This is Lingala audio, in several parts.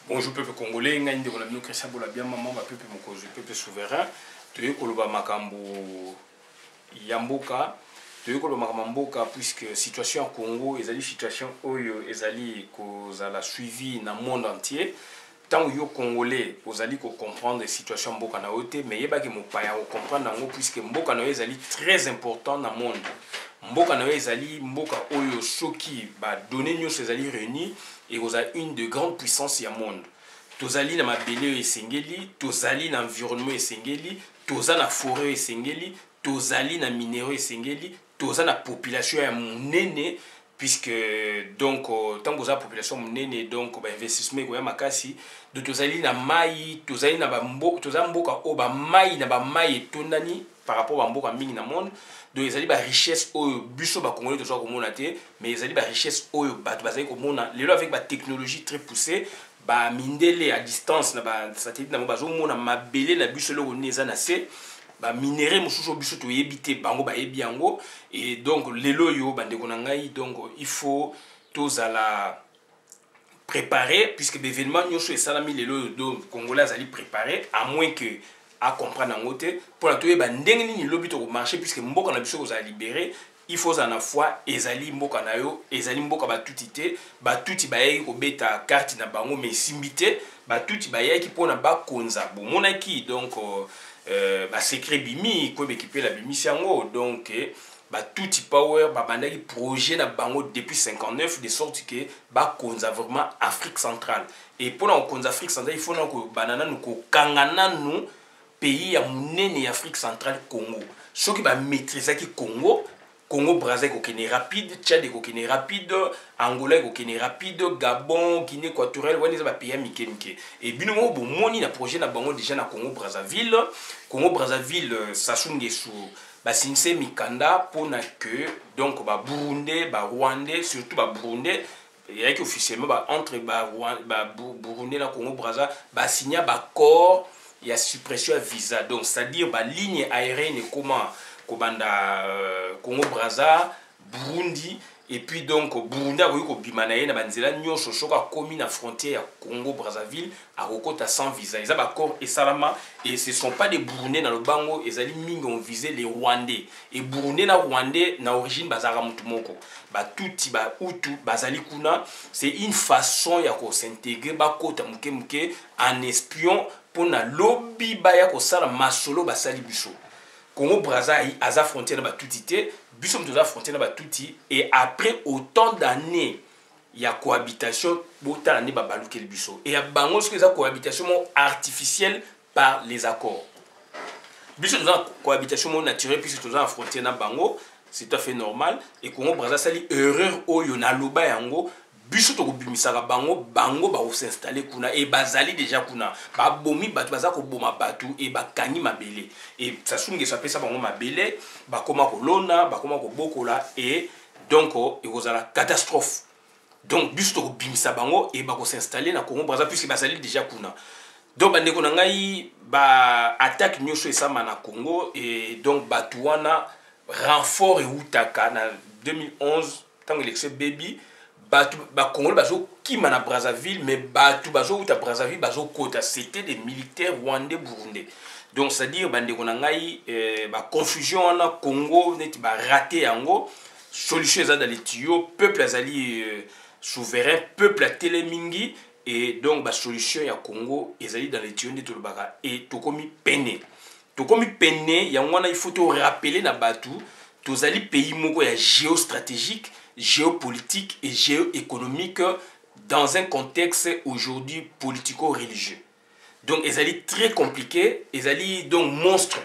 Bonjour peuple congolais, ngani de kolabino Christian Bolabia maman ba peuple mokozo, peuple souverain. Toye koloba makambo yamboka, toye koloba makambo puisque situation en Congo, ezali situation oyo ezali kozala suivi na monde entier. Tant yo congolais, ozali ko comprendre situation mboka na ote, mais yeba ke mopaya ko comprendre ngo puisque mboka na ezali très important na monde. Mboka na ezali mboka oyo soki ba donner nyonso ezali réuni et vous avez une de grandes puissances au monde. Tozali na mabele esengeli, tozali na environnement esengeli, tozali na forêt esengeli, tozali na minéraux esengeli, tozali na population ya munene puisque donc tant que la population munene donc ba investissement ko ya makasi, donc tozali na mai, tozali na ba mboka o ba mai na ba mai etondani par rapport à mboka mingi na monde. Donc ils ont des richesses au busso ba congolais de soit comme on a été, mais ils ont des richesses au bateau basé comme on a les avec la technologie très poussée ba mindele à distance na ba satellite na bazo mona mabele na busso le neza na se ba minéré mususu busso to yebité bango ba yebiango et donc lelo yo bande konangai donc il faut tous à la préparer puisque l'événement nyoso et salami lelo donc congolais allait préparer à moins que à comprendre en côté pour la trouver ndenge nini lobby to marché puisque mboka na biso ko za libérer il faut à la fois ezali mboka na yo ezali mboka batutité batuti bayeki ko beta carte na bango mais simbité batuti bayeki pona ba konza bon monaki donc ba secret bimi ko équiper la bimi sango donc batuti power ba bandaki projet na bango depuis 59 de sorte que ba konza vraiment Afrique centrale et pour na konza Afrique centrale il faut na ko banana nous ko kangana nous pays ya munene Afrique centrale Congo. Ceux qui va maîtriser qui Congo, Congo Brazzaville kokene rapide, Tchad kokene rapide, Angola kokene rapide, Gabon, Guinée équatoriale, ouais les pays mike. Et bino mo bon moni na projet na bango déjà na Congo Brazzaville. Congo Brazzaville sasunge sous ba sinse mikanda pona que donc ba Burundais, ba Rwandais, surtout ba Burundais et avec officiellement ba entre ba Burundais na Congo Brazzaville ba signer ba accord. Il y a suppression à visa donc c'est-à-dire la ligne aérienne comment Kobanda Congo Brazza Burundi et puis donc Burundi a eu ko bimanaye na banzela nyonso soka komi na frontière Congo Brazzaville à Rokota sans visa ils ont accord et salama et ce sont pas des Burundais dans le bango ils ali mingi ont visé les Rwandais et Burundais na Rwandais na origine bazara mutumoko ba tuti ba utu bazali kuna c'est une façon ya ko s'intégrer ba kota muke en espion pour na lobby baya ko sala masolo basali biso Congo Brazzaville aza frontière na batutité biso mtoza frontière na batuti et après autant d'années il y a cohabitation bota l'année ba balukel biso et ya bango ce que ça cohabitation artificielle par les accords biso toza cohabitation naturelle puisque toza en frontière na bango c'est tout à fait normal et Congo Brazzaville sali erreur oyo na loba yango biso to kobimisaka bango ba s'installer kuna et bazali déjà kuna ba bomi batu baza ko boma batu et ba kangi mabele et ça sunge ça pesa bango mabele ba koma ko lona ba koma ko bokola et donc il y a la catastrophe donc biso to kobimisa bango et ba ko s'installer na Congo Brazzaville puisque bazali déjà kuna donc bande ko ngai ba attaque nyoso esama na Congo et donc batuana renfort et utaka na 2011 tant élection baby ba Congolais bazo kima na Brazzaville mais batu bazo uta Brazzaville bazo kota c'était des militaires rwandais burundais donc c'est à dire bande ko ngai ba confusion na Congo net ba raté yango solution za dans les tuyaux peuple azali souverain peuple a télémingi et donc ba solution ya Congo ezali dans les tuyaux de tolobaka et tokomi peine yango na il faut te rappeler na batu tozali pays moko ya géostratégique géopolitique et géoéconomique dans un contexte aujourd'hui politico-religieux. Donc, ils allaient très compliqués, ils allaient donc monstres.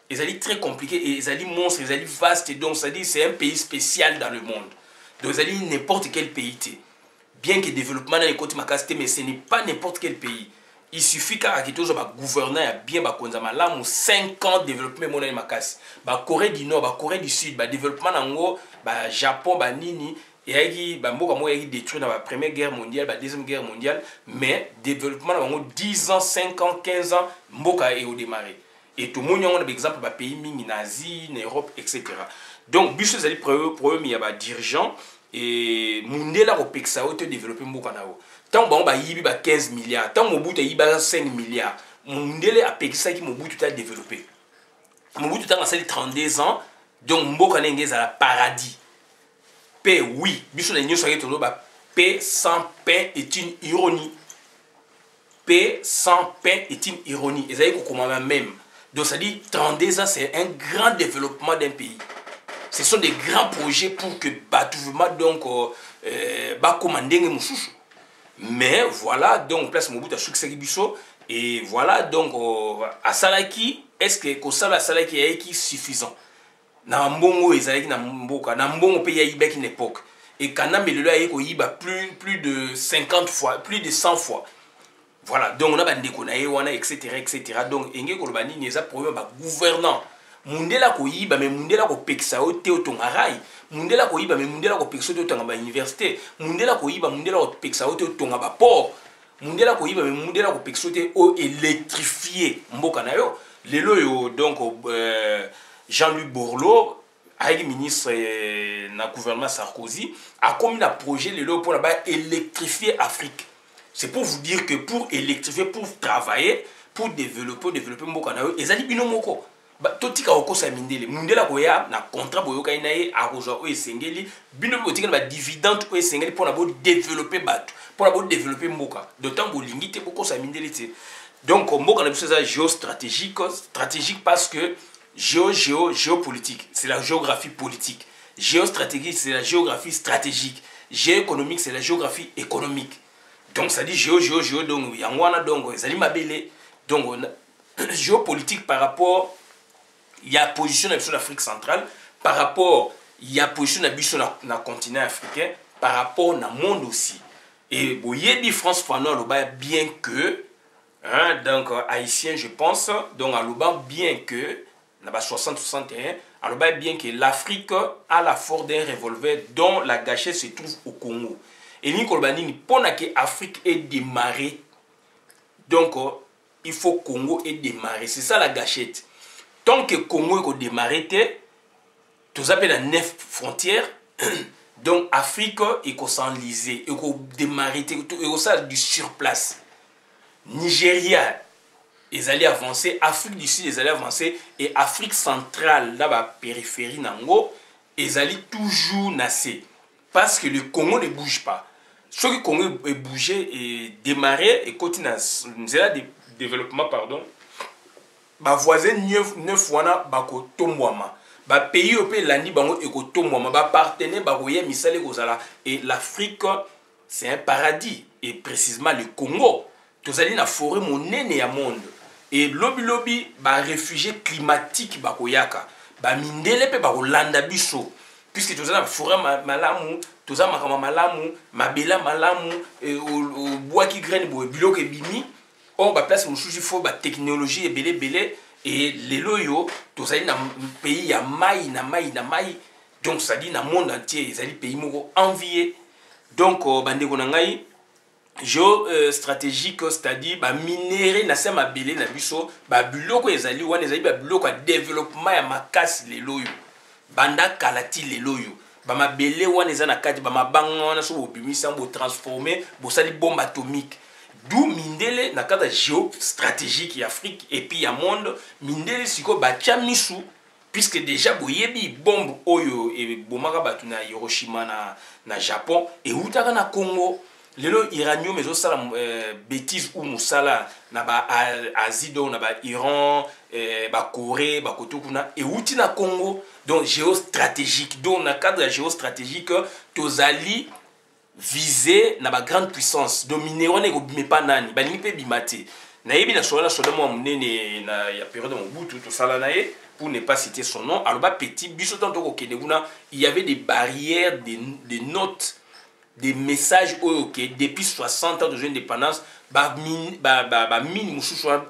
Ils allaient très compliqués et ils allaient monstres, ils allaient vastes. Donc, ça dit c'est un pays spécial dans le monde. Donc, ils allaient n'importe quel pays. Bien que le développement dans les côtés macasté, mais ce n'est pas n'importe quel pays. Il suffit qu'à gouverner bien 5 ans de développement monnaie makasi ba Corée du Nord ba Corée du Sud ba développement nango ba Japon ba nini et ba mboka mo yaki détruit dans la première guerre mondiale ba deuxième guerre mondiale mais développement nango 10 ans 5 ans 15 ans mboka et au démarrer et tout monde on a exemple ba pays mingi nazi en Europe etc. Donc biso zali problème il y a ba dirigeant et mundela ko peksa auto développer mboka nao tant bon ba yibi ba 15 milliards tant Mobutu yiba 5 milliards Mundele a pekisa ki Mobutu a développé Mobutu a 32 ans donc mboka nenge za la paradis paix oui biso na nyoso ke tolo ba paix sans pain est une ironie. Paix sans pain est une ironie. Et ça dit même. Donc ça dit 32 ans, c'est un grand développement d'un pays. Ce sont des grands projets pour que Batouvema donc commander Moussouchou. Mais voilà donc place Mobutu a succès biso et voilà donc à Salaki est-ce que Kosala Salaki est suffisant. Na mbongo ezalaki na mboka na mbongo pe ya ibeki une époque et kana melelo ayi ko yiba plus de 50 fois, plus de 100 fois. Voilà, donc on a bandeko na yewana etc. Donc enge ko lobani neza problème ba gouvernant. Mundela ko yiba mais mundela ko pekisa o te otonga rai. Mundela ko yiba mais mundela ko pekisa o tonga ba université. Mundela ko yiba mundela ko pekisa o te otonga ba port. Mundela ko yiba mais mundela ko pekisa o te o électrifier mboka na yo. Lelo yo donc Jean-Louis Borloo, ministre na gouvernement Sarkozy, a commis un projet pour électrifier l'Afrique. C'est pour vous dire que pour électrifier, pour travailler, pour développer Mbokanayo, et ça dit binomoko. Totika oko sa mindele. Mundela koya na contrat boyoka inaye aroja o esengeli, binomotika na dividende o esengeli pour développer batu, pour développer Mboka. D'autant que l'ingité oko sa mindele. Donc Mboka na biso ça géostratégique, stratégique parce que géopolitique, c'est la géographie politique. Géostratégique, c'est la géographie stratégique. Géoéconomique, c'est la géographie économique. Donc ça dit donc yangwana donc ça dit mabele. Donc géopolitique par rapport il y a position de l'Afrique centrale, par rapport il y a position de le continent africain, par rapport au monde aussi. Et boyebi France Fano bien que hein, donc haïtien je pense donc à bien que 60-61, alors bien que l'Afrique a la force d'un revolver dont la gâchette se trouve au Congo. Et ni kolbani pour que l'Afrique ait démarré, donc il faut que le Congo ait démarré. C'est ça la gâchette. Tant que le Congo est démarré, tout ça dans 9 frontières, donc l'Afrique est s'enliser, est démarrer, et ça du surplace. Nigeria. Ils allaient avancer, Afrique du Sud, ils allaient avancer, et Afrique centrale, là, la périphérie, ils allaient toujours nasser. Parce que le Congo ne bouge pas. Ce que le Congo est bougé et démarré, et continue de développement, pardon, les voisins 9 fois, bako tombouama. Les pays européens, l'année, bango, eko tombouama. Les partenaires, bako yé, misale, gozala. Et l'Afrique, c'est un paradis. Et précisément, le Congo. Tous allez dans la forêt, mon nez à monde. Et lobby ba réfugiés climatiques bakoyaka ba mindele pe ba Rolanda biso puisque tous la forêt malamu tous ça makama malamu mabela malamu au bois qui graine bo biloko bimi on ba place musuji faut ba technologie belé et les loyo tous ça na pays ya mai donc ça dit na monde entier ils ali pays moko envié donc bandeko na ngai géostratégique, c'est-à-dire minérer na sema belé na biso ba biloko ezali wana ezali ba biloko développement ya makasi les loyo banda kalati les loyo ba mabele wana ezana kati ba mabanga wana so bimisa bo transformer bo sali bombe atomique d'où mindele na kata géostratégique ya Afrique et puis ya monde mindele siko ba chamisu puisque déjà boyebi bombe oyo et bomaka batu na Hiroshima na Japon et utaka na Congo. Lelo Iranium mais aussi bêtise ou musala na ba Asie donc na ba Iran ba Corée ba kotokuna et outi na Congo donc géostratégique donc na cadre géostratégique tozali viser na ba grande puissance dominer on est pas nani ba ni pe bimate na yebi na sola mo munene na ya période de Mobutu to sala nae pour ne pas citer son nom alors ba petit biso tanto ko keneguna il y avait des barrières des notes des messages okay, depuis 60 ans de indépendance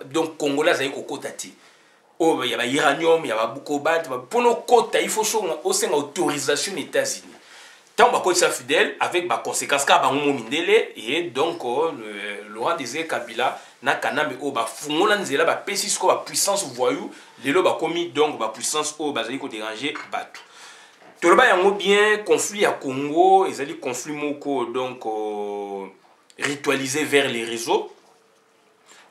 donc congolais ayi kokotati oh il y a iranium il y a cobalt pour nos quotas il faut aussi une autorisation des États-Unis tant ba ça fidèle avec ba conséquences ka ba mindele et donc Laurent Désiré Kabila na kanambe o ba fungola nzela ba pesi ko ba puissance voyou lelo ba komi donc ba puissance o bazali ko déranger batu. Toloba yango bien conflit à Congo, ezali conflit moko donc ritualiser vers les réseaux.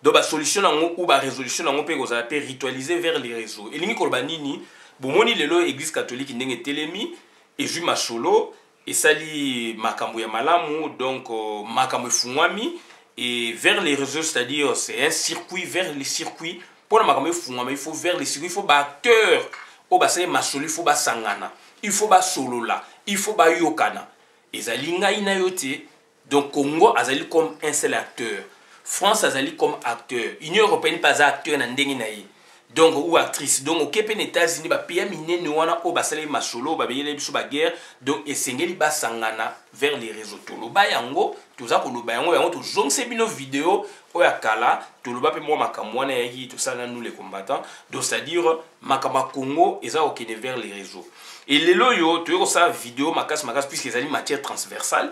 Donc, la solution ou la résolution, on peut ritualiser vers les réseaux. Et l'ingé kolbanini, bomoni lelo église catholique n'enge telemi, et ju masolo, et sali makambo ya malamu, donc makambo fungwami, et vers les réseaux, c'est-à-dire c'est un circuit vers les circuits. Pour la makambo fungwami, il faut vers les circuits, il faut ba acteur, au basé masolo, il faut ba sangana, il faut ba solola, il faut ba yokana. Et zalinga inayote, donc Congo azali comme un seul acteur. France azali comme acteur. Union européenne pas acteur na ndenge na ye. Donc ou actrice. Donc au Québec États-Unis ba pays minene wana o basale masolo ba beyele biso ba guerre. Donc esengeli ba sangana vers les réseaux. Toloba yango, toza koloba yango to zongse bino vidéo o ya kala, toloba pe moi makamwana yaki tout ça là nous les combattants. Donc c'est-à-dire makama Congo eza okene vers les réseaux. Et les loyo to ça vidéo makas puisque ezali matière transversale.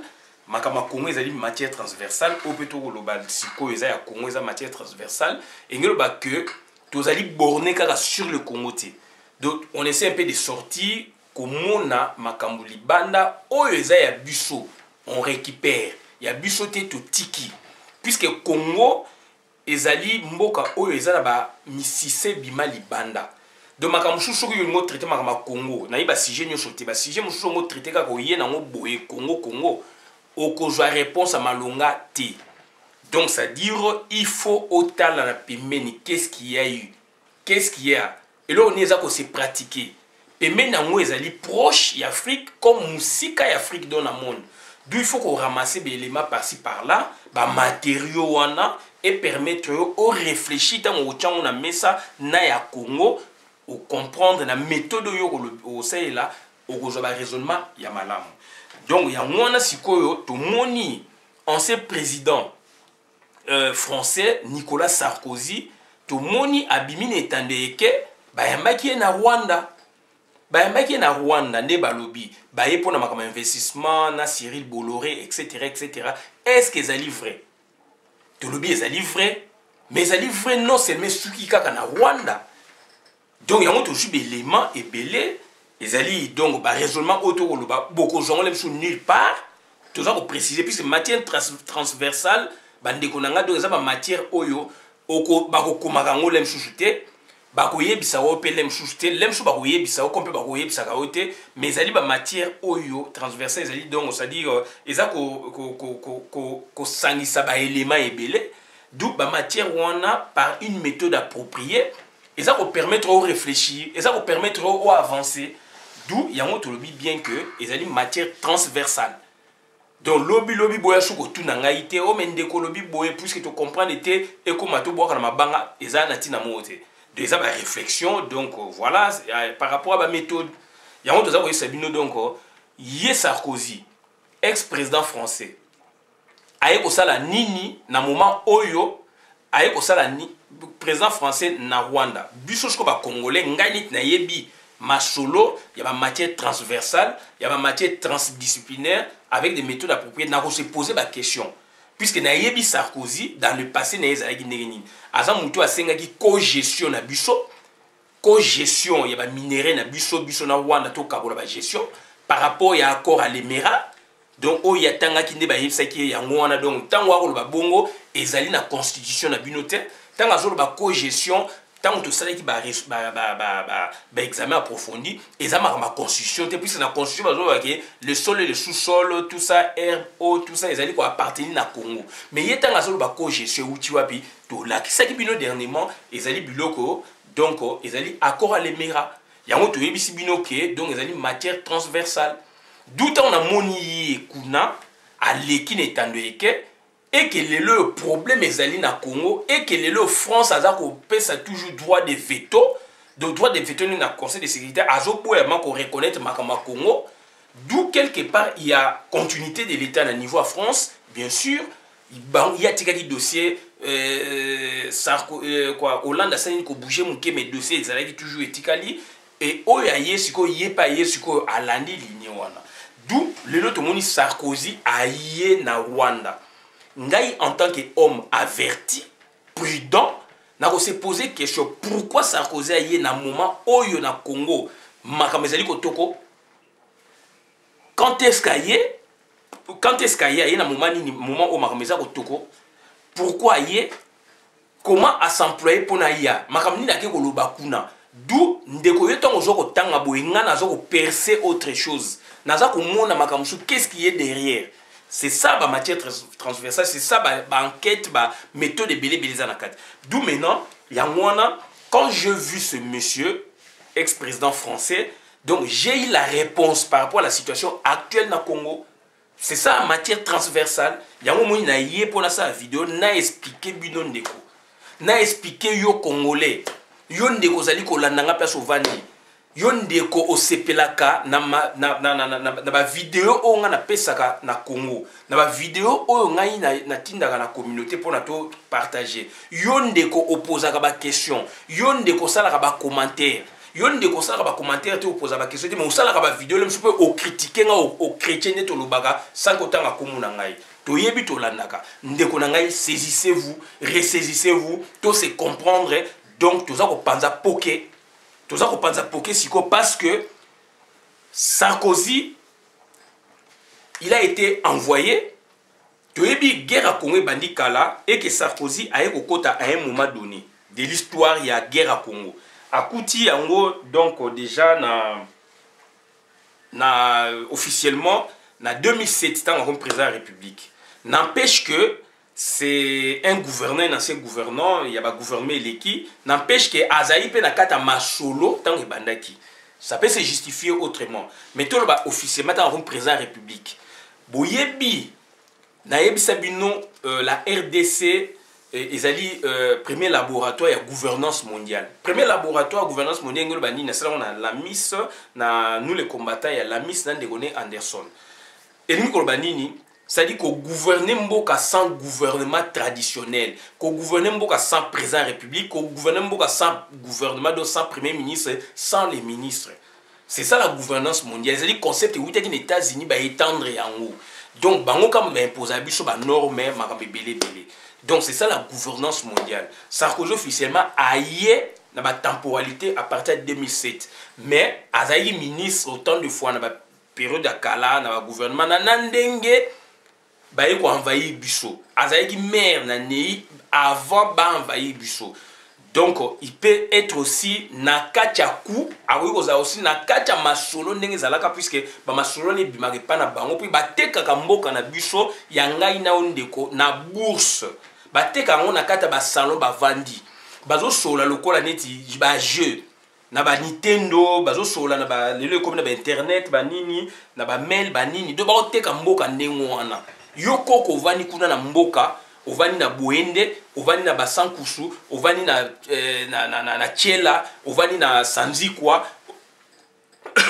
Makama Congo ezali matière transversale au plutôt global siko eza ya Congo eza matière transversale et ngelo ba que tozali borné kaka sur le Congo te. Donc on essaie un peu de sortir komona makambo libanda oyo eza ya biso on récupère ya biso te to tiki puisque Congo ezali mboka oyo eza na ba misise bima libanda. Donc makambo susu ko yo mo traiter makama Congo na iba sujet nyo sote ba sujet musu mo traiter kaka oye na ngo boye Congo okozwa réponse à malonga T. Donc, c'est-à-dire, il faut autant la pemeni. Qu'est-ce qu'il y a eu? Qu'est-ce qu'il y a? Et là, on est à se pratiquer. Pemeni, ils sont proches d'Afrique comme Moussika d'Afrique dans le monde. D'où il faut qu'on ramasse des éléments par-ci par-là, des matériaux, et permettre aux réfléchir dans le temps où on a mis ça, na Congo, ou comprendre la méthode au sein là, au raisonnement, il y a malam. Donc, il y a un sikoyo, tout moni, ancien président français, Nicolas Sarkozy, tout moni abimine etandeke, bayambaki na Rwanda. Bayambaki na Rwanda, ne balobi, baye pour na investissement, na Cyril Bolloré, etc., etc. Est-ce qu'ils sont vrai? Tout le bien, ils sont vrai. Mais ils sont vrai, non seulement ceux qui sont na Rwanda. Donc, il y a toujours des éléments et belés. Les alliés, donc, raisonnement autour de beaucoup de gens ne nulle part. Tout ça pour préciser, puisque matière transversale, bandekonanga donc ça matière oyo, oko bako kumarango lem chouchute, bako yebisao pe lem chouchute, lem chou bako yebisao comme bako yebisaka ote, mais ali ba matière oyo transversale, ali donc c'est-à-dire eza ko sangisa ba élément ebele, d'où ba matière wana par une méthode appropriée, et ça pour permettre au réfléchir, et ça pour permettre au avancer. D'où il y a un lobby bien que ils ont une matière transversale. Donc lobby boya chouko tout nangaïté o mendeko lobby boya puisque tu comprends été et comment tu bois kana mabanga eza na tina mote. Donc ça va réflexion donc voilà par rapport à la méthode. Il y a un autre ça Sabino donc Yé Sarkozy ex-président français. Aye ko sala nini na moment oyo aye ko sala ni président français na Rwanda. Biso choko ba congolais ngani na yebi masolo, il y a une matière transversale, il y a une matière transdisciplinaire avec des méthodes appropriées. Nous se poser la question. Puisque Nayebi Sarkozy, dans le passé, il y a une co-gestion na biso, co-gestion, il y a des minéraux na biso na Rwanda, to kabola gestion, par rapport à accord à l'Émirat. Donc, il y a tanga qui n'est pas qui est en Rwanda, donc, tant que le bongo, et zali na constitution na binote, tant que la co-gestion, tant que ça qui examen approfondi et ça ma constitution puisque la constitution le sol et le sous-sol tout ça herbe eau tout ça ils allaient quoi appartenir à Congo mais il y a tant que ba gestion ou tu vois puis tout là qui ça qui bino dernièrement ils allaient biloko donc ils allaient accord à l'Émirat il y a un autre bisi bino que donc ils allaient matière transversale d'où on a moni kuna à l'équipe étant que et que le problème est allé na Congo et que le France a toujours droit de veto donc droit de veto dans le Conseil de sécurité a qu'on reconnaître makama Congo d'où quelque part il y a continuité de l'État à niveau à France bien sûr il y a des dossiers Hollande a saigné ko bouger mon mes dossiers ils allaient toujours éthiquement et oyaye siko yepa ye siko alandi ligne wana d'où le tout monde Sarkozy a yé na Rwanda. Ngai en tant qu'homme averti, prudent, n'a se poser question pourquoi Sarkozy a eu un moment où il y a Congo, makamezali kotoko. Quand est-ce qu'il y a quand est-ce qu'il y a un moment où makameza ko toko pourquoi y comment à s'employer pour na ya makamni na ke ko loba kuna d'où ndeko yo tango zo ko tanga boyenga na zo ko percer autre chose naza ko mona makamsu qu'est-ce qui est derrière. C'est ça ma matière transversale, c'est ça ma enquête, ma méthode de belé zanakati. D'où maintenant, quand j'ai vu ce monsieur, ex-président français, donc j'ai eu la réponse par rapport à la situation actuelle dans le Congo. C'est ça ma matière transversale. Yango moi na yé pour ça vidéo na expliqué binon ndeko. Na expliqué yo congolais. Yo ndeko zali ko landanga place au vandi. Yo ndeko osepelaka na ba vidéo o nga na pesaka na Congo. Na ba vidéo o ngai na tindaka na communauté pour na to partager. Yo ndeko opposaka ba question. Yo ndeko salaka ba commentaire. Yo ndeko salaka ba commentaire te opposa ba question mais osalaka ba vidéo le msupe o critiquer nga o chrétien ne to lobaka sans kotanga komuna ngai. To yebi to landaka. Ndeko na ngai saisissez-vous, ressaisissez-vous, to se comprendre donc to za ko panza poké. Tout ça qu'on pense à Poké Siko parce que Sarkozy, il a été envoyé. Tu as vu guerre à Congo bandi kala et que Sarkozy a eu au à un moment donné de l'histoire il y a guerre à Congo. À Kouti Ango donc déjà officiellement na 2007 tant comme président de la République. N'empêche que c'est un gouverneur, un ancien gouverneur, il y a un gouvernement qui n'empêche que Azaï peut nakata masolo tant que bandaki. Ça peut se justifier autrement. Mais tout le monde officiellement tant que président de la République. Boyebi, nayebi sabino la RDC ezali premier laboratoire ya gouvernance mondiale. Premier laboratoire gouvernance mondiale ngolo bani na sala na la Miss na nous les combattants ya la Miss na ndekone Anderson. Et nous kolbanini c'est-à-dire qu'on gouverne Mboka sans gouvernement traditionnel, qu'on gouverne Mboka sans président de la République, qu'on gouverne Mboka sans gouvernement, donc sans premier ministre, sans les ministres. C'est ça la gouvernance mondiale. C'est-à-dire le concept où les États-Unis va étendre en haut. Donc, bango comme imposer à normes, donc c'est ça la gouvernance mondiale. Sarkozy officiellement a eu la temporalité à partir de 2007. Mais Azaï ministre autant de fois dans la période de Kala, dans le gouvernement, Nandenge. Baye ko envahi biso azaki maire na nei avant ba envahi biso donc il peut être aussi na kachaku awi koza aussi na kacha masolo ndenge zalaka puisque ba masolo ne bimaka pa na bango puis bateka ka mboka na biso ya ngai na ondeko na bourse bateka ngo na kata ba salon ba vandi bazo sola lokola neti ba jeu na ba Nintendo bazo sola na ba lelo comme na ba internet ba nini na ba mail ba nini do ba oteka mboka ndenge wana. Yoko ovani kuna na mboka, ovani na Boende, ovani na Basankusu, ovani na Chela, ovani na Sanzikwa,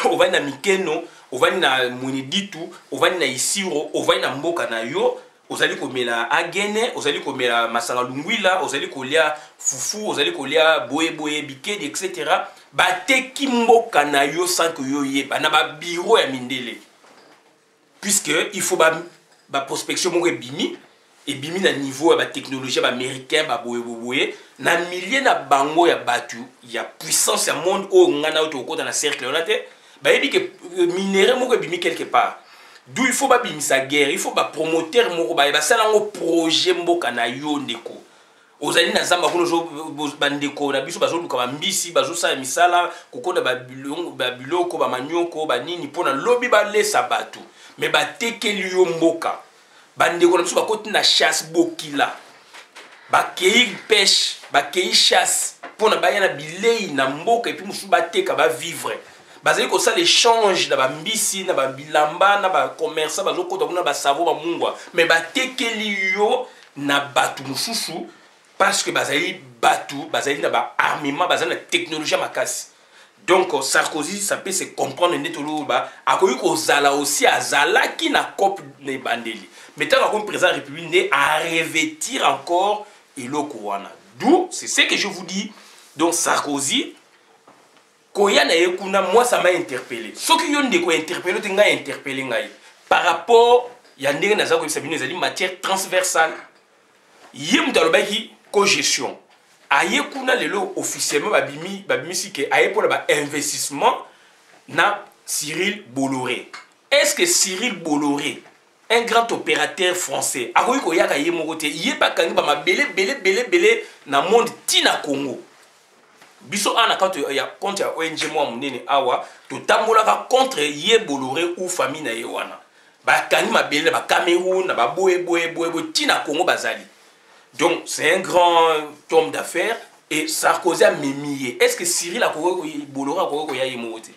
ovani na Mikeno, ovani na Muniditu, ovani na Isiro, ovani na mboka na yo, ozali komela agene, ozali komela masala lungwila, ozali kolia fufu, ozali kolia boye bikedi, etc. Bateki mboka na yo sans que yo yeba, na ba bureau ya mindele. Puisque il faut ba prospection mon bimi et bimi na niveau ba technologie ba américain ba boye na milliers na bango ya batu ya puissance ya monde o ngana auto ko dans la cercle on a te ba yebi que minerai mon bimi quelque part d'où il faut ba bimi sa guerre il faut ba promoteur mon ba sala ngo projet mboka na yo ndeko ozali na zamba kuno zo bandeko na biso bazo luka ba mbisi bazo sa misala kokonda ba biloko ba manyoko ba nini pona lobby ba lesa batu. Mais ba tekeli yo mboka bandeko na biso ba koti na chasse bokila ba kei pêche ba kei chasse pona ba yana bilei na mboka et puis musu ba teka ba vivre bazali ko ça l'échange na ba mbisi na ba bilamba na ba commerçant bazo kota kuna ba savo ba mungwa mais ba tekeli yo na batu mususu parce que bazali batu bazali na ba armement bazali na technologie makasi. Donc Sarkozy ça peut se comprendre netolo ba akoyi ko zala aussi azala ki na cop ne bandeli mais tant comme président de la République né à revêtir encore eloko wana d'où c'est ce que je vous dis. Donc Sarkozy koya na yekuna moi ça m'a interpellé ce qui yon de ko interpeller te nga interpeller ngai par rapport ya ndenge na zako bisabino ezali matière transversale yim dalobaki co-gestion. Aye kuna lelo officiellement babimi sike aye pour ba investissement na Cyril Bolloré. Est-ce que Cyril Bolloré un grand opérateur français akoki koyaka ye moko te ye bakangi belé na monde tina Congo biso ana quand ya contre ya ONG mo munene awa to tambolaka contre ye Bolloré ou famille na ye wana bakangi mabele ba Cameroun na ba boye tina Congo bazali. Donc c'est un grand homme d'affaires et Sarkozy a mémié. Est-ce que Cyril a Bolloré a koya ye moko te?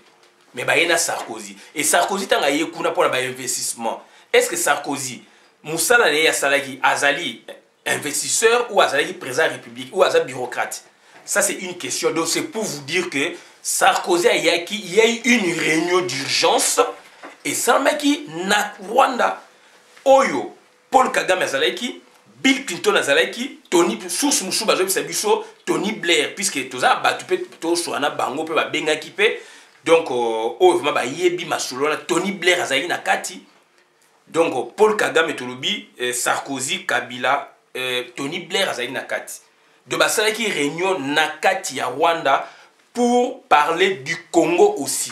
Mais bah il y a Sarkozy et Sarkozy tanga ye kuna pour ba investissement. Est-ce que Sarkozy Moussala ya salaki azali investisseur ou azali président de la République ou azali bureaucrate? Ça c'est une question. Donc c'est pour vous dire que Sarkozy il y a eu une réunion d'urgence et ça maki na Rwanda Oyo Paul Kagame azalaki Bill Clinton azalaki Tony source musu bazo biso Tony Blair puisque toza ba tu peux to soana bango pe ba benga kipe. Donc vraiment ba yebi masolo na Tony Blair azalaki na kati. Donc Paul Kagame tolobi Sarkozy Kabila Tony Blair azalaki na kati. De basalaki réunion na kati ya Rwanda pour parler du Congo aussi.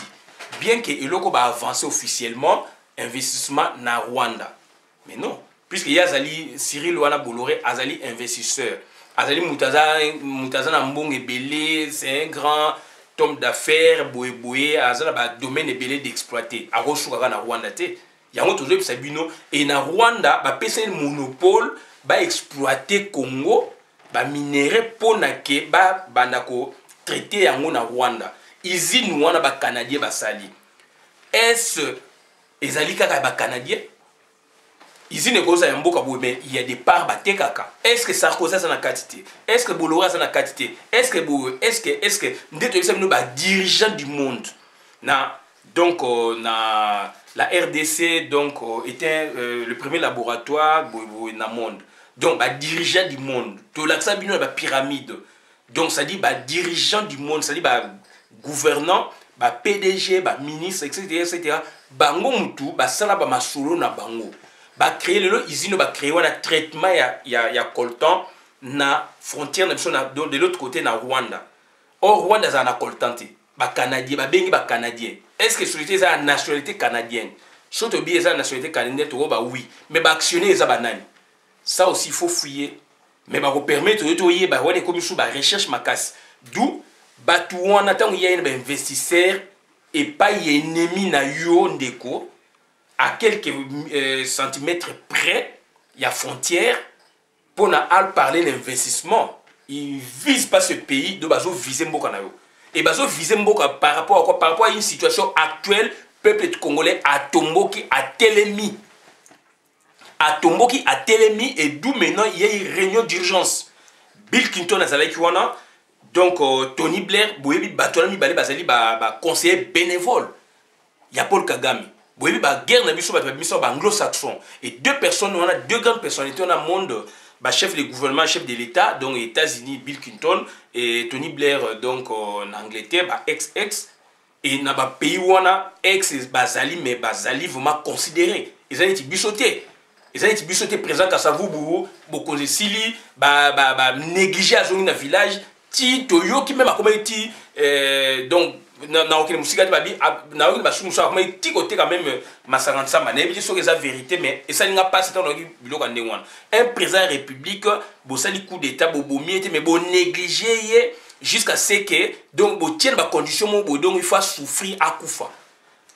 Bien que eloko ba avancer officiellement investissement na Rwanda. Mais non, puisque y a Azali Cyril wana Bolloré azali investisseur. Azali Mutaza na mbonge belé, c'est un grand homme d'affaires boye azala ba domaine belé d'exploiter. Aroshuka na Rwanda te. Yango tozo bisabino et na Rwanda ba pesa monopole ba exploiter Congo. Ba minéré pona ke ba bandako traité yango na Rwanda. Usine wana ba Canadien ba sali. Est-ce ezali kaka ba Canadien? Usine koza ya mboka bo mais il y a des parts ba tekaka. Est-ce que Sarkozy ça na quantité? Est-ce que Bolloré ça na quantité? Est-ce que ndeto bisa bino ba dirigeant du monde. Na donc na la RDC donc était le premier laboratoire na monde. Donc, bah, dirigeant du monde. Tout l'accent bino la pyramide. Donc, ça dit, bah, dirigeant du monde, ça dit, bah, gouvernant, bah, PDG, bah, ministre, etc. Bango mutu, bah, ça là, bah, masolo na bango. Bah, créer le usine, bah, créer un traitement, ya coltan, na frontière, de l'autre côté, na Rwanda. Or, Rwanda, ça na coltan, bah, Canadien, bah, bengi, bah, Canadien. Est-ce que société, ça a nationalité canadienne? Surtout, bien, ça a nationalité canadienne, bah, oui. Mais, bah, actionner, ça, bah, nani. Ça aussi, il faut fouiller. Mais ça va permettre de recherche macasse. D'où, on attend qu'il y ait un investisseur et pas un ennemi na yo ndeko à quelques centimètres près, il y a frontière pour parler d'investissement. Il ne vise pas ce pays, donc il vise Mboka na yo. Et il vise Mboka par rapport à quoi? Par rapport à une situation actuelle, le peuple congolais a tomboki a télémi. A Tomboki a télémi et d'où maintenant il y a une réunion d'urgence. Bill Clinton a zalaki wana donc Tony Blair boyebi batolami balé bazali conseiller bénévole. Il y a Paul Kagame. Boyebi ba guerre na biso ba anglo-saxon et deux personnes on a deux grandes personnalités dans le monde chef de gouvernement, chef de l'État donc États-Unis Bill Clinton et Tony Blair donc en Angleterre ex et na ba pays wana ex bazali mais bazali vraiment considéré. Ils ont été bisotés. Ils ont été présents à Savoubourou, beaucoup de Sili, négligé à zone dans le village, ti toyo qui même a comme été donc na aucune musique à babi na aucune basu musa comme ti côté quand même masaransa mané bien sûr que ça vérité mais et ça n'a pas c'est un bilo quand un président de la République bo sali coup d'état bo miete mais bo négligé jusqu'à ce que donc bo tienne ba condition mo bo donc il faut souffrir à Koufa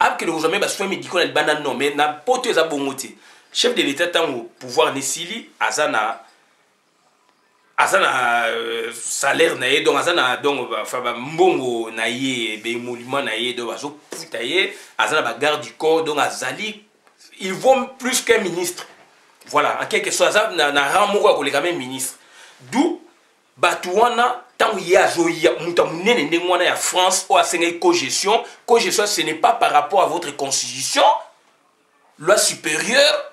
après que le gouvernement ba soin médical le banane non mais na pote za bongote chef de l'État tant au pouvoir Nesili azana salaire naie donc azana donc mbongo naie be monument naie donc azo putaye azana ba garde du corps donc azali ils vont plus qu'un ministre voilà en quelque sorte na ramoko ko le quand même ministre d'où batuana tant il y a zoya mutamunene ndengwana ya France ou asenga cogestion ce n'est pas par rapport à votre constitution loi supérieure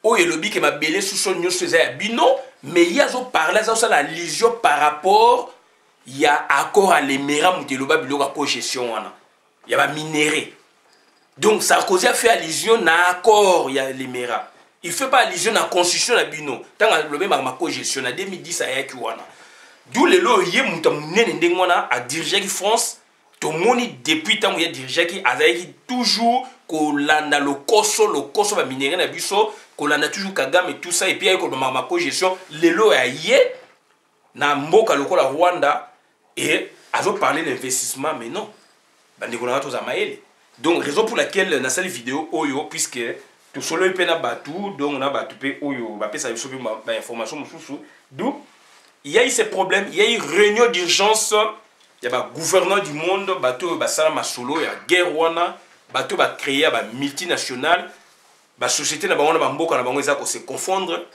ou le lobby qui m'a belé sous son news faisait bino mais il y a parlé ça la légion par rapport il y a accord à l'émirat muteloba bilo ka cogestion wana il y a minéré donc Sarkozy a fait allusion à accord il y a l'émirat il fait pas allusion à constitution la bino tant le même ma cogestion en 2010 à yaki wana d'où le lo yé mutamunene ndengwana a diriger qui France to moni depuis tant il y a diriger qui a toujours kolanda le koso ba minéré na biso kolanda toujours Kagame et tout ça et puis ayi kolobama ma co-gestion lelo ya ye na mboka lokola Rwanda et azo parler d'investissement mais non bandeko na to za maele. Donc raison pour laquelle na cette vidéo oyo puisque tout solo pe na batu donc na batu pe oyo ba pesa biso ba information mususu d'où il y a eu ces problèmes, il y a eu réunion d'urgence, il y a un gouverneur du monde, bateau basala masolo, il y a guerre wana, bateau ba créer ba multinationale, ba société na bango na bamboka na bango ezako se confondre,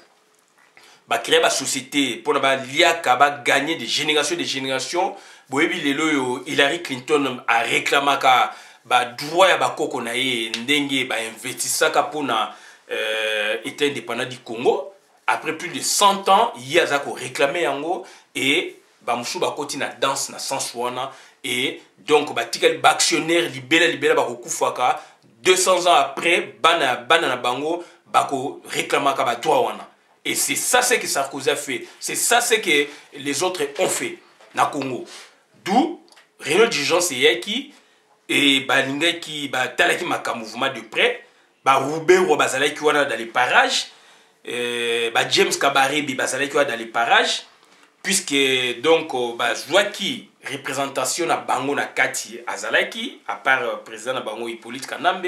ba créer ba société pour na ba liaka ba gagner de générations. Boyebi lelo yo Hillary Clinton a réclamaka ba droit ya ba koko na ye ndenge ba investissaka pour na état indépendant du Congo. Après plus de 100 ans, il y a réclamé yango et bamushu bakoti na danse na sens wana et donc batikali actionnaire libéra ba kokufaka 200 ans après bana na bango bako réclamaka ba droit wana. Et c'est ça ce que Sarkozy a fait, c'est ça ce que les autres ont fait na Congo. D'où réunion d'urgence yaki et balingaki ba talaki maka mouvement de près ba Roubero bazalaki wana dans les parages. James Kabarebe bazalaki dans les parages puisque donc Joaki représentation na bango na kati azalaki à part président na bango Hippolyte Kanambe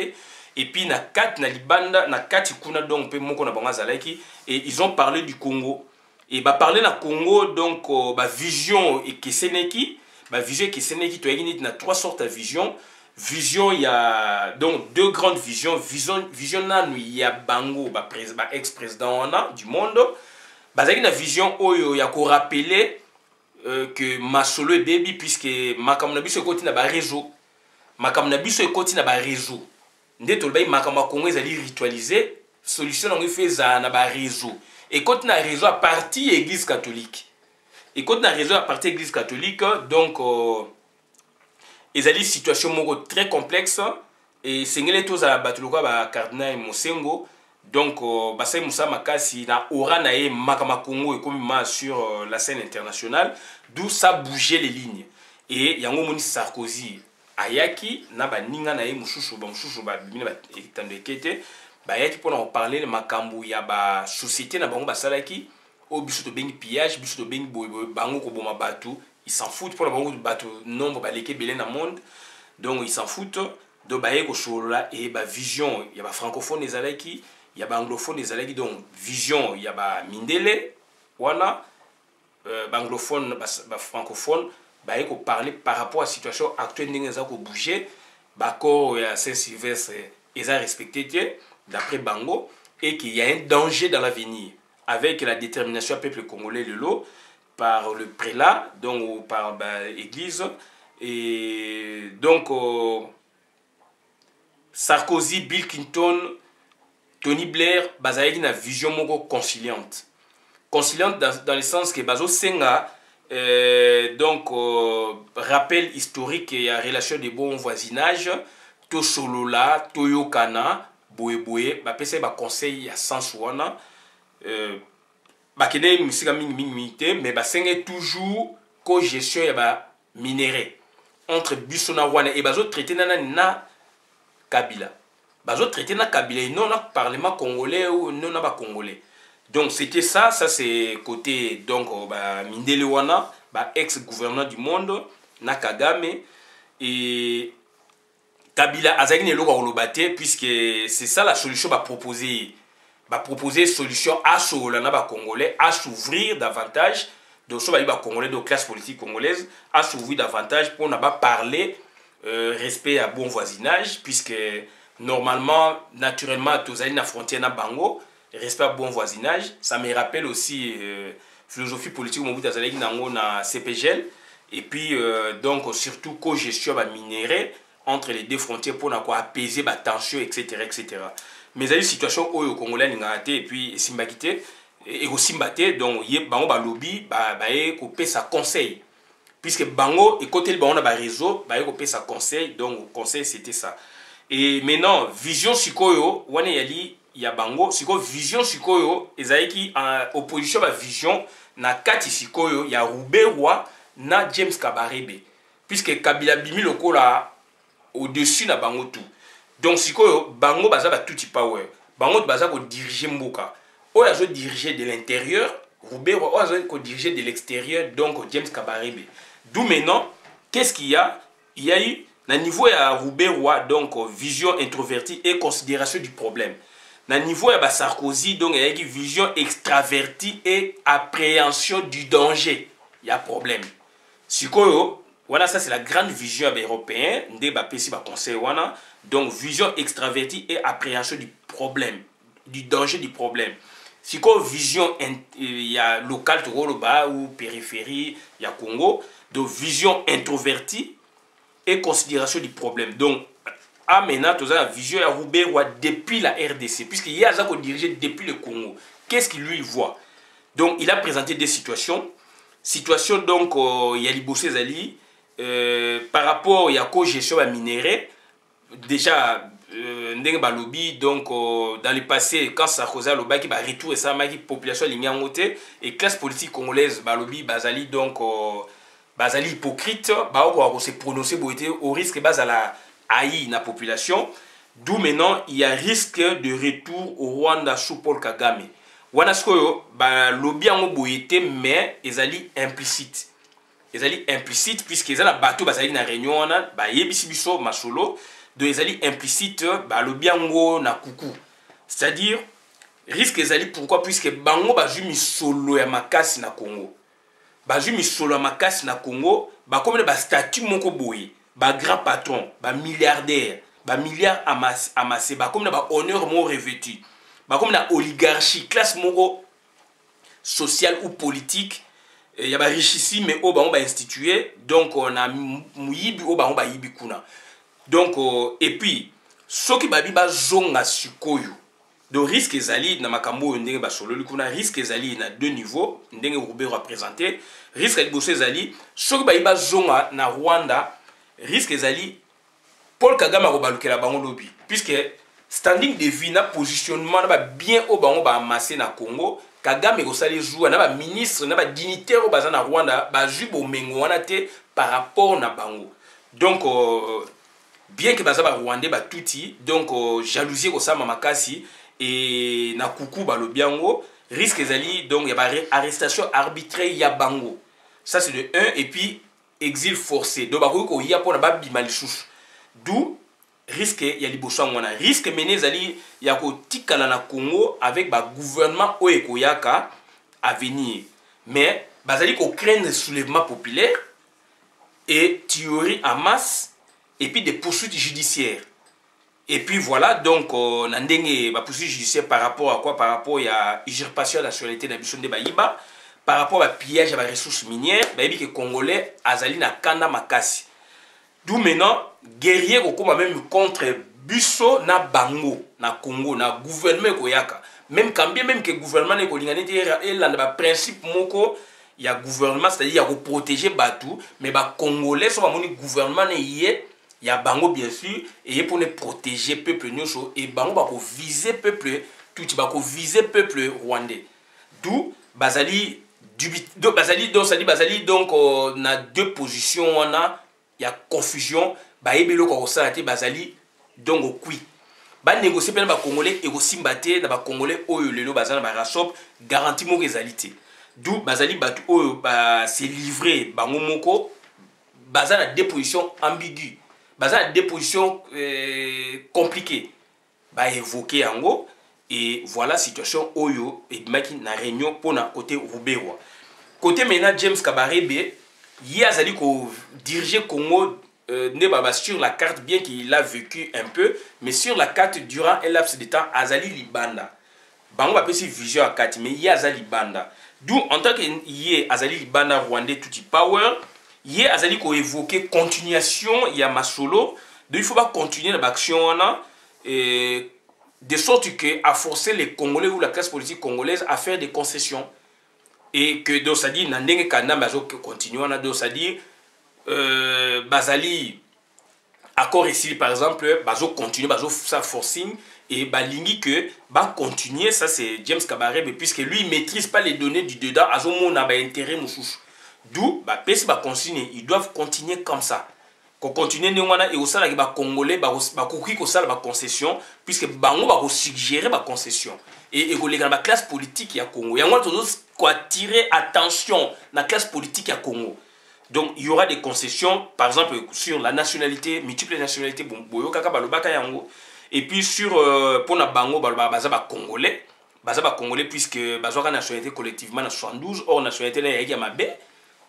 et puis na kati na libanda na kati kuna donc pe moko na bango azalaki et ils ont parlé du Congo et parler na Congo donc vision et keseneki vision keseneki to yaki na trois sortes de vision. Vision, il y a donc deux grandes visions. Vision, il y a Bango, ex-président du monde. Il y a vision où il y a qu'on rappeler que Masolo et Baby, puisque Makamnabiso continue à réseau. Makamnabiso continue à réseau. Ndé tolbaï Makamakongo ils allaient ritualiser. Solution on fait ça na réseau. Et continue à réseau à partir Église catholique. Et continue à réseau à partir Église catholique. Donc ils ont une situation très complexe et c'est les tous à la batuloka ba cardinal Mosengo donc basay Moussa Makasi na aura nae Makama Congo et comme sur la scène internationale d'où ça bougeait les lignes et yango moni Sarkozy ayaki na ba ninga nae mususu ba bimina ba etandekete ba yaki pour en parler le makambu ya ba société na bango basalaki o biso to bengi pillage biso to bengi bango ko boma batu. Ils s'en foutent pour le nombre de monde. Donc ils s'en foutent. Donc il y a vision, il y a francophone des Alaki, il y a anglophone des Alaki. Donc vision, il y a Mindele, voilà, anglophone, francophone, il faut parler par rapport à la situation actuelle, il faut bouger. Bako et Saint-Sylvestre, ils ont respecté d'après Bango et qu'il y a un danger dans l'avenir avec la détermination du peuple congolais de l'eau. Par le prélat, donc par l'église, et donc Sarkozy, Bill Clinton, Tony Blair, bazali une vision moko conciliante. Conciliante dans le sens que Bazo Senga, donc rappel historique et la relation de bon voisinage, to solola, to yokana, boye, pese ba conseil à sens wana. Bakene musika mingi mais basenge toujours co-gestion ya ba minéraux entre biso na wana et bazo traiter na Kabila. Bazo traiter na Kabila et non na parlement congolais ou non na ba congolais. Donc c'était ça c'est côté donc Mindele wana ex-gouverneur du monde na Kagame et Kabila azaki ne loko kolobate puisque c'est ça la solution proposer solution à ce Congolais, à s'ouvrir davantage, donc ce Congolais de classe politique congolaise, à s'ouvrir davantage pour ne pas parler respect à bon voisinage, puisque normalement, naturellement, tous les frontière na Bango, respect à bon voisinage, ça me rappelle aussi philosophie politique au Mobutu Azaleki na CPGL, et puis donc surtout co-gestion minéraux entre les deux frontières pour apaiser la tension, etc. etc. Mais il y a une situation où les Congolais ont été et puis Simbakité et aussi Mbaté, donc il y a un lobby qui peut sa conseil. Puisque Bango et côté le Bango a un réseau, il peut sa conseil, donc le conseil c'était ça. Et maintenant, vision Sikoyo, il y a Bango, vision Sikoyo, ils ont qui en opposition à vision, na Kati Sikoyo, il y a Rouberois, na James Kabarebe. Puisque Kabila Bimi le là au-dessus na Bango tout. Donc, si Bango baza ba tout power. bango baza ko diriger mboka oyo azo diriger de l'intérieur Roubaix oyo azo ko diriger de l'extérieur donc James Kabarebe. D'où maintenant qu'est-ce qu'il y a? Il y a eu na niveau ya Roubaix donc vision introvertie et considération du problème. Na niveau ya Sarkozy donc il y a une vision extravertie et appréhension du danger. Il y a problème. Sikoyo voilà, ça c'est la grande vision européenne, conseil donc vision extravertie et appréhension du problème, du danger du problème. Si quoi vision il y a local ou périphérie, il y a Congo, donc vision introvertie et considération du problème. Donc maintenant tu as la vision à Roubaix depuis la RDC puisqu'il y a ça qu'on dirige depuis le Congo. Qu'est-ce qu'il lui voit? Donc il a présenté des situations donc il y a Libossé Zali. Par rapport à la gestion des minéraux, déjà, donc dans le passé, quand Sarkozy a le qui va retourner ça, la population et classe politique congolaise, balobi, bazali donc bazali hypocrite, se prononcer au risque de la haï la population. D'où maintenant il y a risque de retour au Rwanda sous Paul Kagame. Wanaskoyo, balobi en boyete, mais ils allaient implicite. Ils allaient implicite puisque ils allaient bateau bazali na réunion na yebisi biso masolo donc ils allaient implicite le biango na kuku c'est-à-dire risque ils allaient pourquoi puisque bango bazui misolo ya makasi na Congo bazui misolo ya makasi na Congo comme ba statut moko boye ba grand patron ba milliardaire ba milliard amassé comme ba honneur mo revêtu comme na oligarchie classe moko sociale ou politique. Il y a des richissime mais on va instituer donc on a muyibi on va yibi kuna donc et puis ceux qui babi ba zonga sikoyo donc risque ezali na makambo ndenge ba solo kuna risque ezali na deux niveaux ndenge Roubaix représenté risque Liboso ezali ceux qui babi ba zonga na Rwanda risque ezali Paul Kagame ko balukela bango lobi puisque standing de vie na positionnement na ba bien au bango ba amasser na Congo Kagame kosali joua na ba ministre na ba dignitaire au bazana Rwanda ba jubo mengo wana te par rapport na bango. Donc bien que bazaba Rwandais ba touti donc jalousie ko sama makasi et na kuku ba lo biango risque ezali donc ya ba arrestation arbitraire ya bango. Ça c'est de 1 et puis exil forcé. Donc ba ko ya pona ba bimali chouchou. D'où risque ya liboso ngwana risque mené zali ya ko tikala na Congo avec ba gouvernement o ekoyaka à venir mais bazali ko craindre soulèvement populaire et théorie en masse et puis des poursuites judiciaires et puis voilà donc na ndenge ba poursuites judiciaires par rapport à quoi par rapport à usurpation de la nationalité na biso nde bayiba par rapport à pillage à ba ressources minières bayibi que congolais azali na kanda makasi. D'où maintenant, guerrier comme même contre Busso na Bango, na Congo, na gouvernement koyaka. Même quand bien même que le gouvernement est kolingani il a un principe moko, il y a gouvernement c'est-à-dire il y a protéger Batou, mais ba congolais sont mon gouvernement il y a Bango bien sûr et pour ne protéger peuple nyonso et Bango ba ko viser peuple tout ba ko viser peuple rwandais. D'où bazali donc on a deux positions on a il y a confusion ba ebelo ko osala te bazali donc okui ba négocier pe na ba congolais et aussi mbaté na ba congolais oyo lelo bazana ba rasop garantie mo rezalité d'où bazali batu oyo ba se livrer bango moko bazana deux positions ambiguës bazana deux positions compliquées ba évoquer yango et voilà situation oyo et maki na réunion pour na côté Roubaix côté maintenant James Kabarebe il a dirigé Congo sur la carte, bien qu'il a vécu un peu, mais sur la carte durant un laps de temps, Azali Libanda. Bango va passer vision à 4, mais il y a Azali Libanda. D'où, en tant qu'il y a Azali Libanda Rwandais Tuti Power, il y a Azali qui a évoqué continuation, il y a Masolo, donc il faut pas continuer l'action, de sorte que à forcer les Congolais ou la classe politique congolaise à faire des concessions. Et que donc ça dit nandenge kanda bazo continuer na donc ça dit bazali accord ici par exemple bazo continuer bazo ça forcing et balingi que ba continuer ça c'est James Kabarebe puisque lui il maîtrise pas les données du dedans azo mona ba intérêt moussous d'où ba pesi ba continuer ils doivent continuer comme ça ko continuer ndenge wana et osala ke ba congolais ba koki ko sala ba concession puisque bango ba ko suggérer ba concession et ko leka ba classe politique ya Congo yango tozo ko attirer attention na classe politique ya Congo. Donc il y aura des concessions par exemple sur la nationalité, multiples nationalités boyo kaka balobaka yango, et puis sur pour na bango baza ba congolais, puisque bazwaka nationalité collectivement na 72, or nationalité na yaki ya mabe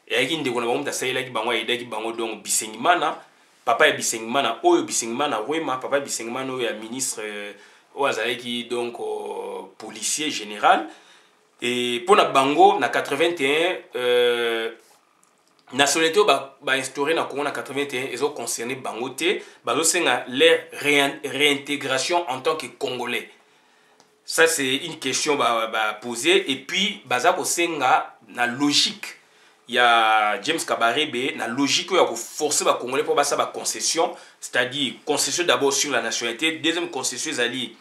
et yaki ndeko na bango mtasayela ki bango aidaki bango. Donc Bisengimana papa ya Bisengimana oyo Bisengimana Wema papa ya Bisengimana oyo ya ministre oyo azalaki donc policier général. Et pour na bango na 81 nationalité ba instauré na Congo na 81 ils ont concerné bango te bazo senga leur réintégration en tant que congolais. Ça c'est une question poser, et puis baza ko senga na logique ya James Kabarebe na logique ya ko forcer ba congolais pour basa ba concession, c'est-à-dire concession d'abord sur la nationalité, deuxième concession zali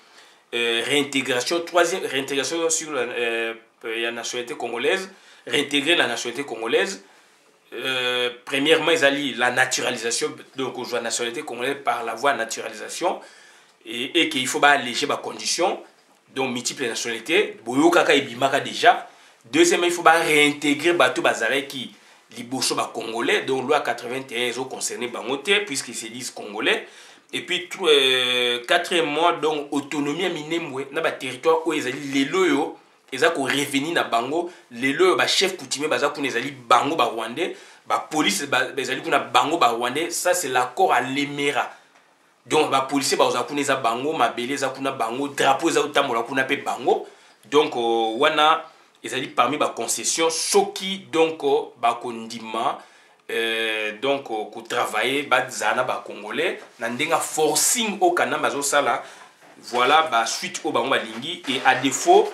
réintégration, troisième réintégration sur la nationalité congolaise, réintégrer la nationalité congolaise. Premièrement ils allaient la naturalisation, donc la nationalité congolaise par la voie naturalisation, et qu'il faut alléger les conditions, donc multiples nationalités boyokaka ebimaka déjà. Deuxièmement il faut réintégrer bateau bazare qui liboso ba congolais, donc loi 81 ils ont concerné bangote puisqu'ils se disent congolais. Et puis quatrièmement donc autonomie minembwe na ba territoire où ils allaient les loyo eza ko revenir na bango lelo ba chef coutumier baza kuna ezali bango ba rwandais, ba police ezali kuna bango ba rwandais. Ça c'est l'accord à l'Emera. Donc ba policier ba kuna eza bango, mabele eza kuna bango, drapeau eza utambola kuna pe bango. Donc wana ezali parmi ba concession soki donc ba kondima donc ko travailler ba zana ba congolais na ndenga forcing au kana bazo sala. Voilà ba suite au bango balingi, et à défaut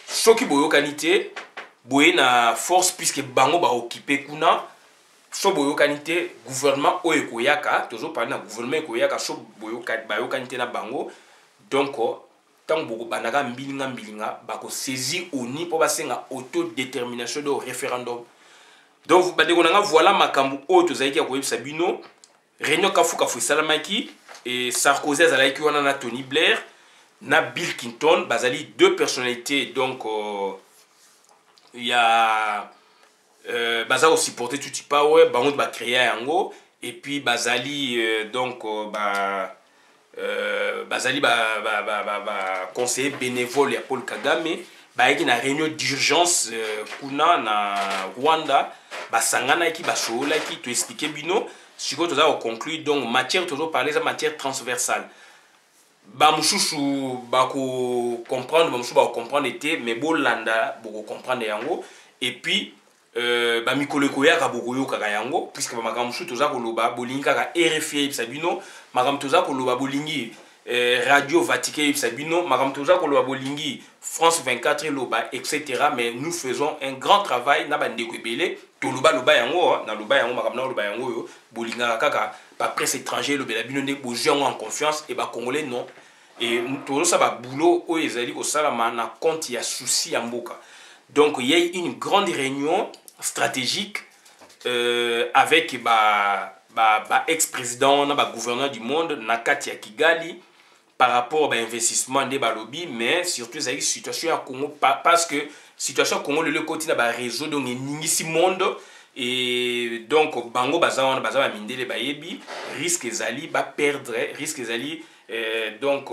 soki boyokani te boye na force puisque bango ba occupé kuna so boyokani te gouvernement oyo ekoyaka tozo parler na gouvernement ekoyaka so boyokani te na bango. Donc tant boko banaka mbilinga bako saisir oni po basenga autodétermination de référendum. Donc badeko nanga voilà makambo oyo tozalaki ya koyebisa bino. Réunion kafuka fu salamaki et Sarkozy azalaki wana na Tony Blair na Bill Clinton, bazali deux personnalités. Donc il y a baza aussi porté tout power bango ba créer yango, et puis bazali donc bazali conseiller bénévole ya Paul Kagame baiki na réunion d'urgence kuna na Rwanda basangana ki basola ki to expliquer bino siko toza ko conclure. Donc matière toujours parler ça matière transversale bamususu bako comprendre bamususu bako comprendre été mais bolanda boko comprendre yango, et puis mikolo koyaka boko yoka yango puisque makambo mususu toza koloba bolingi kaka RFI sabino, makambo toza koloba bolingi Radio Vatican sabino, makambo toza koloba bolingi France 24 loba etc. Mais nous faisons un grand travail na bande ko ebele to loba yango na loba yango makambo na loba yango yo bolinga kaka ba presse étrangère lobela bino ne bojongo en confiance et ba congolais non, et tout ça ba boulot o ezali ko salama na compte ya souci ya mboka. Donc il y a eu une grande réunion stratégique avec ex-président na gouverneur du monde na kati ya Kigali par rapport à l'investissement de balobi, mais surtout ça situation à Congo parce que situation à Congo le côté na ba réseau donc ningisi monde, et donc bango baza mindele bayebi risque ezali ba perdre risque ezali donc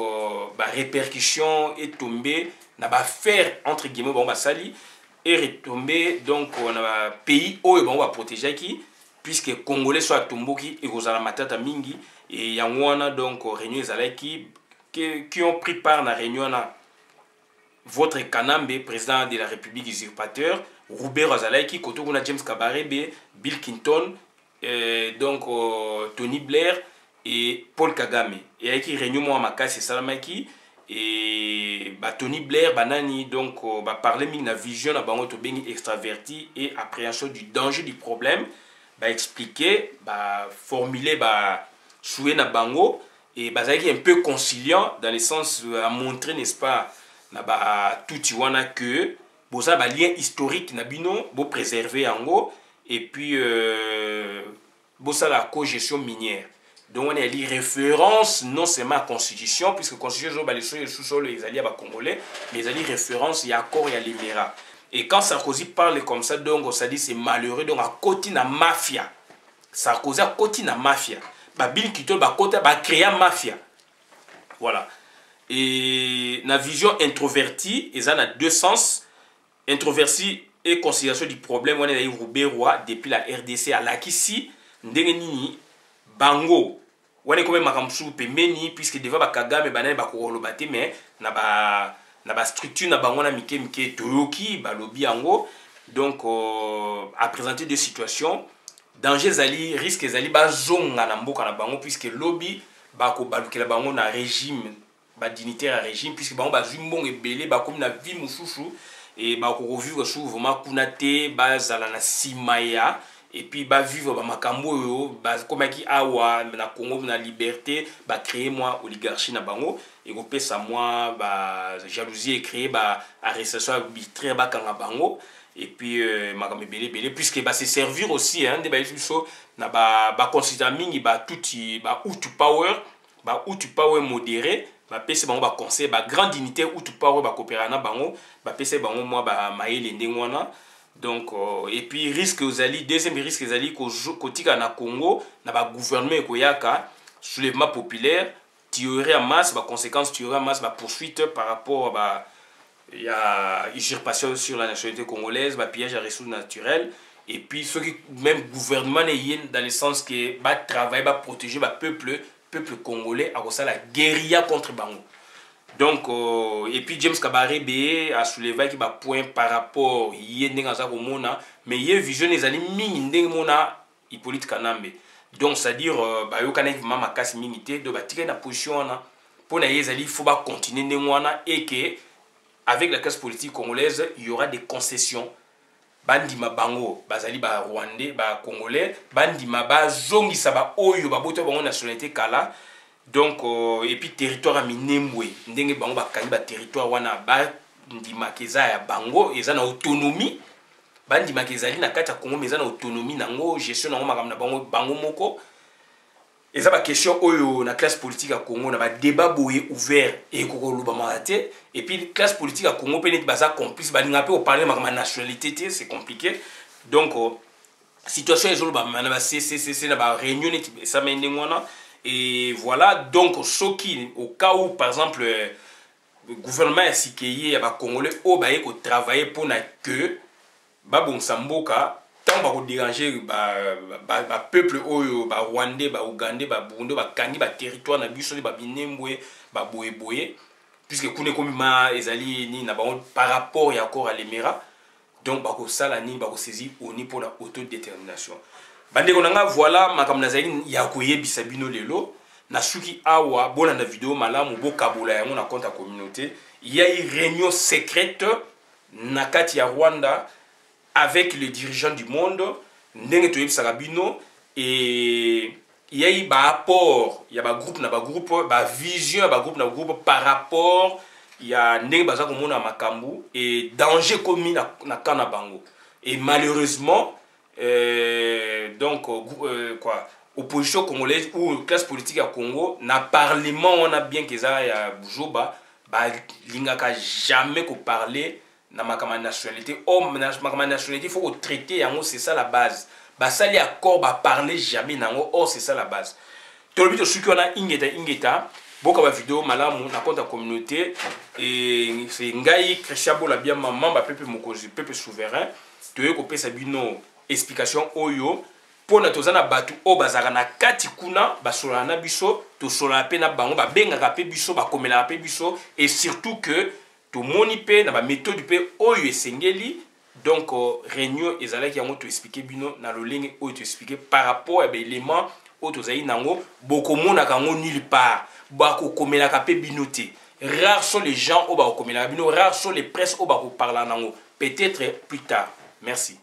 ba répercussion et tomber na ba faire entre guillemets bon basali et retomber donc on a pays où on va protéger qui puisque congolais soit tomboki et aux matata mingi, et yangwana donc réunion ezalaki qui ont pris part à la réunion na votre Kanambe président de la République usurpateur Robert Azalaiki kotokuna James Kabarebe, Bill Clinton donc Tony Blair et Paul Kagame, et avec réunion moi makasi salamaki, et Tony Blair banani donc parler na vision na bango to bengi extraverti et appréhension du danger du problème, expliquer formuler souhait na bango, et bazaki un peu conciliant dans le sens à montrer n'est-ce pas na tout wana que boza lien historique na bino bo préserver yango, et puis bossa la co-gestion minière. Donc on a dit référence non seulement à la constitution, puisque la constitution les sous-sols les alliés congolais, mais ils ont référence il y a accord il y a l'Émirat. Et quand Sarkozy parle comme ça, donc ça dit c'est malheureux, donc à côté de la mafia. Sarkozy à côté de la mafia. Bill Kitol à côté de créer la mafia. Voilà. Et la vision introvertie, ils ont deux sens. Introvertie et considération du problème, on est Roubaix-Roi depuis la RDC à l'Akissi, Ndengenini, Bango. On est quand même makamsu pemeni puisque devant Kagame banane bakolobate mais na ba structure na bango na mike toyoki ba lobby ango. Donc à présenter deux situations, danger zali risque zali ba zonga na mboka na bango puisque lobby ba ko balukela bango na régime ba dignitaire à régime puisque bango ba zumbong ebele ba comme na vie mususu et ba ko revivre souvent kunate ba zala na simaya. Et puis bah vivre bah makambo yo bah comme qui awa na Congo na liberté bah créer moi oligarchie na bango et gopé ça moi bah jalousie et créer bah arrestation arbitraire bah kanga bango et puis makambe belé puisque bah c'est servir aussi hein des bah so na bah considérer mingi bah tout bah ou to power modéré bah pc bango bah conseil bah grande dignité ou to power bah coopérer na bango bah pc bango moi bah maïle ndengwana. Donc, et puis risque aux alliés, deuxième risque aux alliés côté na Congo, na ba gouvernement koyaka soulèvement populaire, tirer en masse, ba conséquences tirer en masse, ba poursuite par rapport à il y a usurpation sur la nationalité congolaise, ba pillage à ressources naturelles et puis ceux qui même gouvernement n'est dans le sens que ba travailler, ba protéger ba peuple congolais à ça la guérilla contre bango. Donc, et puis James Kabarebe a soulevé qui va point par rapport à Yendengazakomona, mais il y a vision des années Mingindemona Hippolyte Kanambe. Donc, c'est-à-dire, il y a ma casse minité, de bâtir la position pour il faut continuer et que avec la classe politique congolaise, il y aura des concessions. Bandima bango, bazali ba rwandais, ba congolais, bandima ba zongi saba oyo ba boto bango nationalité kala. Donc et puis territoire à minembwe ndenge bango bakani ba territoire wana ba ndima keza ya bango eza na autonomie ba ndima kezali na kati ya Congo mais eza na autonomie nango gestion nango makam na bango moko eza ba question oyo na classe politique à Congo na ba débat boye ouvert et ko loba marate et puis classe politique à Congo peut être baza complice ba linga pe parler makam nationalité c'est compliqué donc situation ezolo ba na ba CCC na ba réunion ça mendengwana. Et voilà, donc ce qui, au cas où, par exemple, le gouvernement est sikeye, les Congolais ont travaillé pour que, bon samboka, tant que déranger le peuple rwandais, ougandais, burundi, kandi, territoire, na biso, binembwe, boye, puisque kune comme ezali ni na par rapport et encore à l'Émirat, donc ça la ni saisir au niveau pour la autodétermination. Bande konanga voilà makamna zaini ya koyebisa bino lelo na suki awa bona na vidéo malamu bokabola yango na compte à communauté il y a une réunion secrète na kati ya Rwanda avec les dirigeants du monde ndenge toyebisa bino et il y a eu ba apport il y a ba groupe ba vision ba groupe par rapport il y a ndenge baza ko mona makambu et danger commis na kana bango et malheureusement donc quoi opposition congolaise ou classe politique à Congo na parlement on a bien que ça ya Bujoba ba lingaka jamais ko parler na makama nationalité makama nationalité il faut traiter yango c'est ça la base ba sali accord ba parler jamais nango c'est ça la base to le bito suki on a ingeta boka ba vidéo malamu na compte à communauté et c'est ngai Christian Bola bien maman ba peuple mokozi peuple souverain to ko pesa bino explication oyo pona tozana batu o bazaka na kati kuna basola na biso to sola pe na bango ba bengaka pe biso ba komela pe biso et surtout que to moni pe na ba méthode pe oyo esengeli donc réunion ezalaki yango to expliquer bino na lolenge oyo to expliquer par rapport à élément oyo tozali nango bokomona kango nulle part ba ko komela pe bino te rares sont les gens o ba komela bino rares sont les presses o ba ko parler nango peut-être plus tard. Merci.